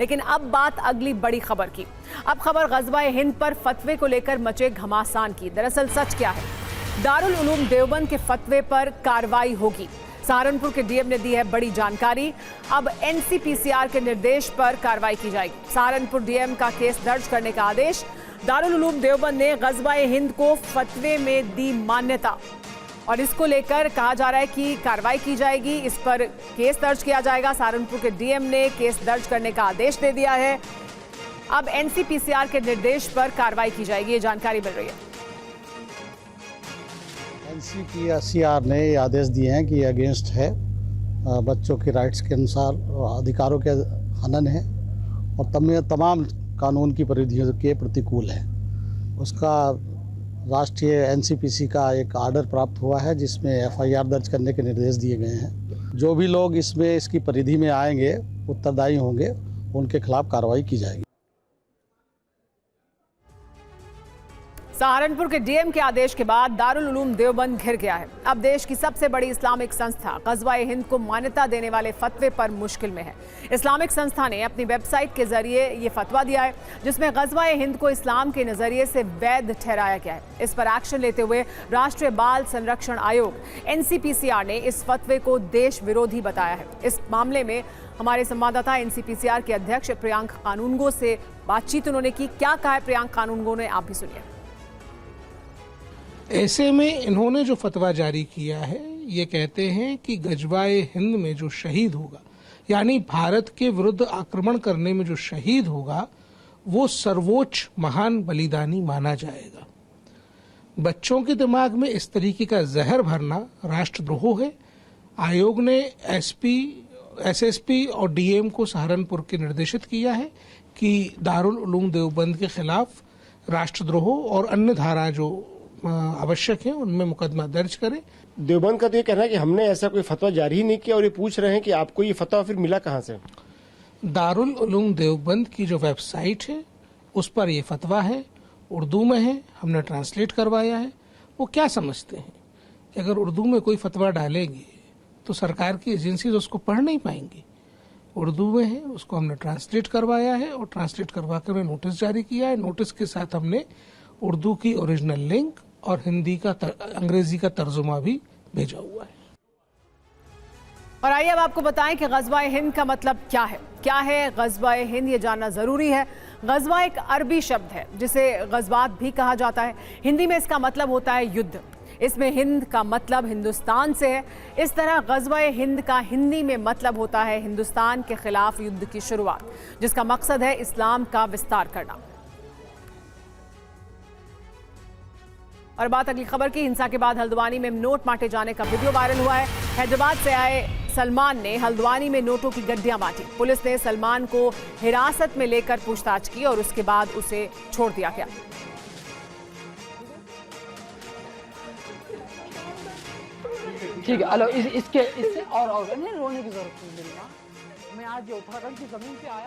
लेकिन अब बात अगली बड़ी खबर की। अब खबर ग़ज़वा-ए हिंद पर फतवे को लेकर मचे घमासान की। दरअसल सच क्या है? दारुल उलूम देवबंद के फतवे पर कार्रवाई होगी। सहारनपुर के डीएम ने दी है बड़ी जानकारी। अब एनसीपीसीआर के निर्देश पर कार्रवाई की जाएगी। सहारनपुर डीएम का केस दर्ज करने का आदेश। दारुल उलूम देवबंद ने ग़ज़वा-ए हिंद को फतवे में दी मान्यता और इसको लेकर कहा जा रहा है कि कार्रवाई की जाएगी। इस पर केस दर्ज किया जाएगा। सहारनपुर के डीएम ने केस दर्ज करने का आदेश दे दिया है। अब एनसीपीसीआर के निर्देश पर कार्रवाई की जाएगी, ये जानकारी मिल रही है। एनसीपीसीआर ने ये आदेश दिए हैं कि अगेंस्ट है, बच्चों के राइट्स के अनुसार अधिकारों के हनन है और तमाम कानून की परिधियों के प्रतिकूल है। उसका राष्ट्रीय एनसीपीसी का एक आर्डर प्राप्त हुआ है जिसमें एफआईआर दर्ज करने के निर्देश दिए गए हैं। जो भी लोग इसकी परिधि में आएंगे, उत्तरदायी होंगे, उनके खिलाफ कार्रवाई की जाएगी। सहारनपुर के डीएम के आदेश के बाद दारुल उलूम देवबंद घिर गया है। अब देश की सबसे बड़ी इस्लामिक संस्था ग़ज़वा-ए हिंद को मान्यता देने वाले फतवे पर मुश्किल में है। इस्लामिक संस्था ने अपनी वेबसाइट के जरिए ये फतवा दिया है जिसमें ग़ज़वा-ए हिंद को इस्लाम के नजरिए से वैध ठहराया गया है। इस पर एक्शन लेते हुए राष्ट्रीय बाल संरक्षण आयोग एनसीपीसीआर ने इस फतवे को देश विरोधी बताया है। इस मामले में हमारे संवाददाता एनसीपीसीआर के अध्यक्ष प्रियांक कानूनगो से बातचीत उन्होंने की। क्या कहा है प्रियांक कानूनगो ने, आप भी सुनिए। ऐसे में इन्होंने जो फतवा जारी किया है, ये कहते हैं कि ग़ज़वा-ए हिंद में जो शहीद होगा, यानी भारत के विरुद्ध आक्रमण करने में जो शहीद होगा, वो सर्वोच्च महान बलिदानी माना जाएगा। बच्चों के दिमाग में इस तरीके का जहर भरना राष्ट्रद्रोह है। आयोग ने एसएसपी और डीएम को सहारनपुर के निर्देशित किया है कि दारुल उलूम देवबंद के खिलाफ राष्ट्रद्रोह और अन्य धारा जो आवश्यक है उनमें मुकदमा दर्ज करें। देवबंद का तो ये कहना है कि हमने ऐसा कोई फतवा जारी ही नहीं किया और ये पूछ रहे हैं कि आपको ये फतवा फिर मिला कहाँ से? दारुल उलूम देवबंद की जो वेबसाइट है उस पर ये फतवा है, उर्दू में है, हमने ट्रांसलेट करवाया है। वो क्या समझते हैं कि अगर उर्दू में कोई फतवा डालेंगे तो सरकार की एजेंसी उसको पढ़ नहीं पाएंगी। उर्दू में है, उसको हमने ट्रांसलेट करवाया है और ट्रांसलेट करवा कर नोटिस जारी किया है। नोटिस के साथ हमने उर्दू की ओरिजिनल लिंक और अंग्रेजी का तर्जुमा भी भेजा हुआ है। और आइए अब आपको बताएं कि ग़ज़वा-ए हिंद का मतलब क्या है। क्या है ग़ज़वा-ए हिंद, ये जानना जरूरी है। ग़ज़वा एक अरबी शब्द है जिसे ग़ज़वात भी कहा जाता है। हिंदी में इसका मतलब होता है युद्ध। इसमें हिंद का मतलब हिंदुस्तान से है। इस तरह ग़ज़वा-ए हिंद का हिंदी में मतलब होता है हिंदुस्तान के खिलाफ युद्ध की शुरुआत, जिसका मकसद है इस्लाम का विस्तार करना। और बात अगली खबर की। हिंसा के बाद हल्द्वानी में नोट बांटे जाने का वीडियो वायरल हुआ है। हैदराबाद से आए सलमान ने हल्द्वानी में नोटों की गड्डियां बांटी। पुलिस ने सलमान को हिरासत में लेकर पूछताछ की और उसके बाद उसे छोड़ दिया गया। ठीक है, हेलो, इससे और नहीं रोने की जरूरत नहीं। मैं आज उत्तराखंड की जमीन पे आया।